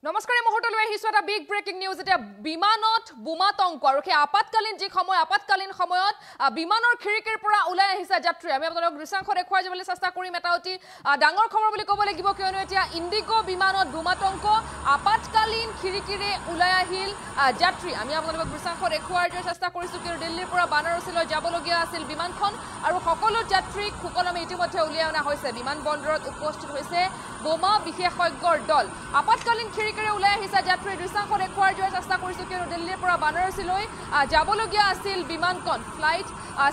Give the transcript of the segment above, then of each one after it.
নমস্কাৰ মুহূৰ্তলৈ আহিছো এটা বিগ ব্ৰেকিং নিউজ এটা বিমানত বোমাতংক আৰু সেই আপতকালীন সময়ত বিমানৰ খিৰিকীৰ পৰা ওলাই আহিছে যাত্ৰী আমি আপোনালোকক দৃশ্যাংশ দেখুৱাই যাবলৈ চেষ্টা কৰিম এটা অতি ডাঙৰ খবৰ বুলি ক'ব লাগিব কিয়নো এতিয়া ইণ্ডিগো বিমানত বোমাতংক আপতকালীন খিৰিকীৰে ওলাই আহিল যাত্ৰী আমি আপোনালোকক দৃশ্যাংশ দেখুৱাই যোৱাৰ চেষ্টা কৰিছো কিয়নো দিল্লীৰ পৰা বানাৰসীলৈ যাবলগীয়া আছিল বিমানখন আৰু সকলো যাত্ৰীক সুকলমে ইতিমধ্যে উলিয়াই অনা হৈছে বিমানবন্দৰত উপস্থিত হৈছে বোমা বিশেষজ্ঞৰ দল আপতকালীন খিৰিকীৰে ওলাই আহিছে যাত্ৰী দৃশ্যাংশ দেখুৱাই যোৱাৰ চেষ্টা কৰিছো কিয়নো দিল্লীৰ পৰা বানাৰসীলৈ যাবলগীয়া আছিল বিমানখন ফ্লাইট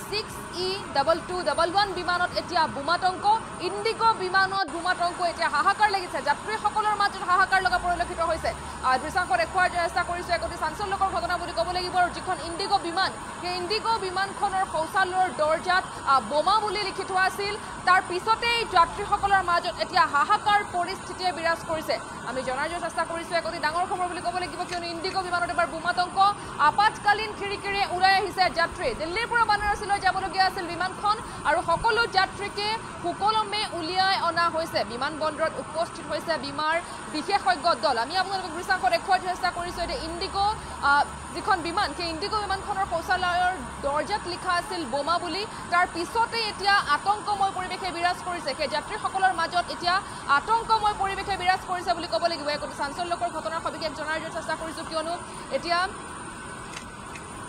6E2211 বিমানত এতিয়া বোমাতংক ইণ্ডিগো বিমানত বোমাতংক এতিয়া হাহাকাৰ লাগিছে যাত্ৰীসকলৰ মাজত হাহাকাৰ লগা পৰিলক্ষিত হৈছে দৃশ্যাংশ দেখুৱাই যোৱাৰ চেষ্টা কৰিছো এক অতি চাঞ্চল্যকৰ ঘটনা বুলি ক'ব লাগিব আৰু যিখন ইণ্ডিগো বিমান সেই ইণ্ডিগো বিমানখনৰ শৌচালয়ৰ দৰ্জাত বোমা বুলি লিখি থোৱা আছিল তাৰ পিছতেই যাত্ৰীসকলৰ মাজত এতিয়া হাহাকাৰ পৰিস্থিতিয়ে বিৰাজ কৰিছে আমি জনাই যোৱাৰ চেষ্টা কৰিছো এক অতি ডাঙৰ খবৰ বুলি ক'ব লাগিব কিয়নো ইণ্ডিগো বিমানত এবাৰ বোমাতংক আপতকালীন খিৰিকীৰে ওলাই আহিছে যাত্ৰী দিল্লীৰ পৰা বানাৰসীলৈ যাবলগীয়া আছিল বিমানখন আৰু সকলো যাত্ৰীকে সুকলমে উলিয়াই অনা হৈছে বিমানবন্দৰত উপস্থিত হৈছে বিমাৰ বিশেষজ্ঞ দল আমি আপোনালোকক দৃশ্যাংশ দেখুৱাই চেষ্টা কৰিছো যে ইণ্ডিগো যিখন বিমান সেই ইণ্ডিগো বিমানখনৰ শৌচালয়ৰ দৰ্জাত লিখা আছিল বোমা বুলি তাৰ পিছতে এতিয়া আতংকময় পৰিৱেশে বিৰাজ কৰিছে সেই যাত্ৰীসকলৰ মাজত এতিয়া আতংকময় পৰিৱেশে বিৰাজ কৰিছে বুলি ক'ব লাগিব এক চাঞ্চল্যকৰ ঘটনাৰ সবিশেষ জনাই দিয়াৰ চেষ্টা কৰিছো কিয়নো এতিয়া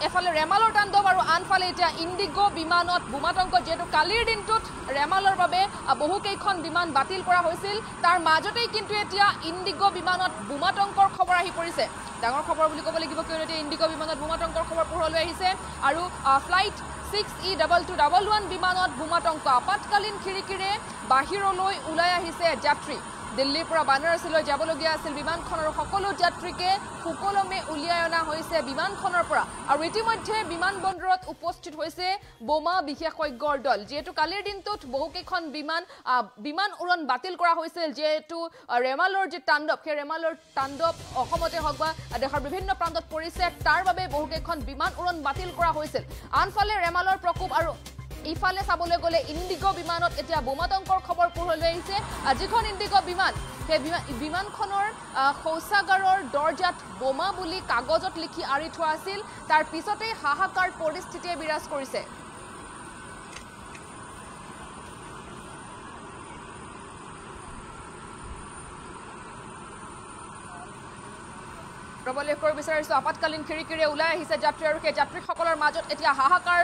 এফালে ৰেমালৰ তাণ্ডৱ আৰু আনফালে এতিয়া ইণ্ডিগো বিমানত বোমাতংক যেহেতু কালিৰ দিনটোত ৰেমালৰ বাবে বহুকেইখন বিমান বাতিল কৰা হৈছিল তাৰ মাজতেই কিন্তু এতিয়া ইণ্ডিগো বিমানত বোমাতংকৰ খবৰ আহি পৰিছে ডাঙৰ খবৰ বুলি ক'ব লাগিব কিয়নো এতিয়া ইণ্ডিগো বিমানত বোমাতংকৰ খবৰ পোহৰলৈ আহিছে আৰু ফ্লাইট 6E2211 বিমানত বোমাতংক আপতকালীন খিৰিকীৰে বাহিৰলৈ ওলাই আহিছে যাত্ৰী দিল্লীৰ পৰা বানাৰসীলৈ যাবলগীয়া আছিল বিমানখন আৰু সকলো যাত্ৰীকে সুকলমে উলিয়াই অনা হৈছে বিমানখনৰ পৰা আৰু ইতিমধ্যে বিমানবন্দৰত উপস্থিত হৈছে বোমা বিশেষজ্ঞৰ দল যেহেতু কালিৰ দিনটোত বহুকেইখন বিমান উৰণ বাতিল কৰা হৈছিল যেহেতু ৰেমালৰ যে তাণ্ডৱ সেই ৰেমালৰ তাণ্ডৱ অসমতে হওক বা দেশৰ বিভিন্ন প্ৰান্তত পৰিছে তাৰ বাবে বহুকেইখন বিমান উৰণ বাতিল কৰা হৈছিল আনফালে ৰেমালৰ প্ৰকোপ আৰু ইফালে চাবলৈ গ'লে ইণ্ডিগো বিমানত এতিয়া বোমাতংকৰ খবৰ পোহৰলৈ আহিছে যিখন ইণ্ডিগো বিমান সেই বিমানখনৰ শৌচাগাৰৰ দৰ্জাত বোমা বুলি কাগজত লিখি আঁৰি থোৱা আছিল তাৰ পিছতেই হাহাকাৰ পৰিস্থিতিয়ে বিৰাজ কৰিছে প্ৰবলেশ কৰিব বিচাৰিছো আপতকালীন খিৰিকীৰে ওলাই আহিছে যাত্ৰী আৰু সেই যাত্ৰীসকলৰ মাজত এতিয়া হাহাকাৰ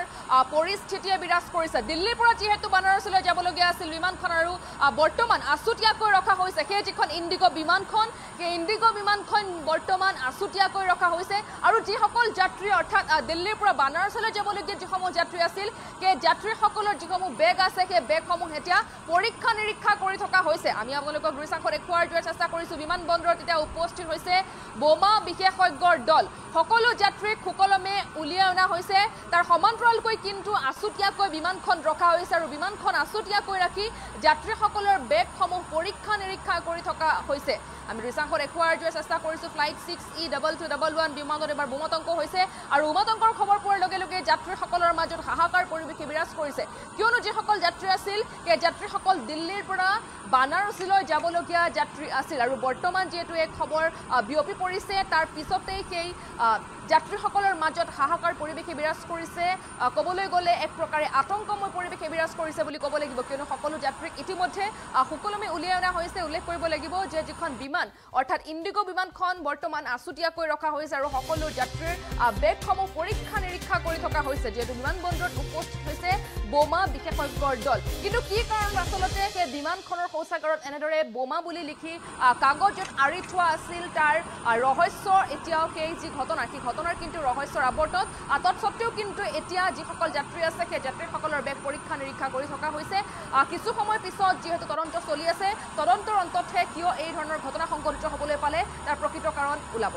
পৰিস্থিতিয়ে বিৰাজ কৰিছে দিল্লীৰ পৰা যিহেতু বানাৰসীলৈ যাবলগীয়া আছিল বিমানখন আৰু বৰ্তমান আছুতীয়াকৈ ৰখা হৈছে সেই যিখন ইণ্ডিগো বিমানখন সেই ইণ্ডিগো বিমানখন বৰ্তমান আছুতীয়াকৈ ৰখা হৈছে আৰু যিসকল যাত্ৰী অৰ্থাৎ দিল্লীৰ পৰা বানাৰসীলৈ যাবলগীয়া যিসমূহ যাত্ৰী আছিল সেই যাত্ৰীসকলৰ যিসমূহ বেগ আছে সেই বেগসমূহ এতিয়া পৰীক্ষা নিৰীক্ষা কৰি থকা হৈছে আমি আপোনালোকক দৃশ্যাংশ দেখুৱাই যোৱাৰ চেষ্টা কৰিছো বিমানবন্দৰত এতিয়া উপস্থিত হৈছে বোমা বিশেষজ্ঞৰ দল সকলো যাত্ৰীক সুকলমে উলিয়াই অনা হৈছে তাৰ সমান্তৰালকৈ কিন্তু আছুতীয়াকৈ বিমানখন ৰখা হৈছে আৰু বিমানখন আছুতীয়াকৈ ৰাখি যাত্ৰীসকলৰ বেগসমূহ পৰীক্ষা নিৰীক্ষা কৰি থকা হৈছে আমি দৃশ্যাংশ দেখুৱাই যোৱাৰ চেষ্টা কৰিছো ফ্লাইট 6E2211 বিমানত এবাৰ বোমাতংক হৈছে আৰু বোমাতংকৰ খবৰ পোৱাৰ লগে লগে যাত্ৰীসকলৰ মাজত হাহাকাৰ পৰিৱেশে বিৰাজ কৰিছে কিয়নো যিসকল যাত্ৰী আছিল সেই যাত্ৰীসকল দিল্লীৰ পৰা বানাৰসীলৈ যাবলগীয়া যাত্ৰী আছিল আৰু বৰ্তমান যিহেতু এক খবৰ বিয়পি পৰিছে তাৰ পিছতেই সেই যাত্ৰীসকলৰ মাজত হাহাকাৰ পৰিৱেশে বিৰাজ কৰিছে ক'বলৈ গ'লে এক প্ৰকাৰে আতংকময় পৰিৱেশে বিৰাজ কৰিছে বুলি ক'ব লাগিব কিয়নো সকলো যাত্ৰীক ইতিমধ্যে সুকলমে উলিয়াই অনা হৈছে উল্লেখ কৰিব লাগিব যে যিখন বিমান অৰ্থাৎ ইণ্ডিগো বিমানখন বৰ্তমান আছুতীয়াকৈ ৰখা হৈছে আৰু সকলো যাত্ৰীৰ বেগসমূহ পৰীক্ষা নিৰীক্ষা কৰি থকা হৈছে যিহেতু বিমানবন্দৰত উপস্থিত হৈছে বোমা বিশেষজ্ঞৰ দল কিন্তু কি কাৰণ আচলতে সেই বিমানখনৰ শৌচাগাৰত এনেদৰে বোমা বুলি লিখি কাগজত আঁৰি থোৱা আছিল তাৰ ৰহস্য এতিয়াও সেই যি ঘটনা সেই ঘটনাৰ কিন্তু ৰহস্যৰ আৱৰ্তত তৎসত্ত্বেও কিন্তু এতিয়া যিসকল যাত্ৰী আছে সেই যাত্ৰীসকলৰ বেগ পৰীক্ষা নিৰীক্ষা কৰি থকা হৈছে কিছু সময় পিছত যিহেতু তদন্ত চলি আছে তদন্তৰ অন্ততহে কিয় এই ধৰণৰ ঘটনা সংঘটিত হ'বলৈ পালে তাৰ প্ৰকৃত কাৰণ ওলাব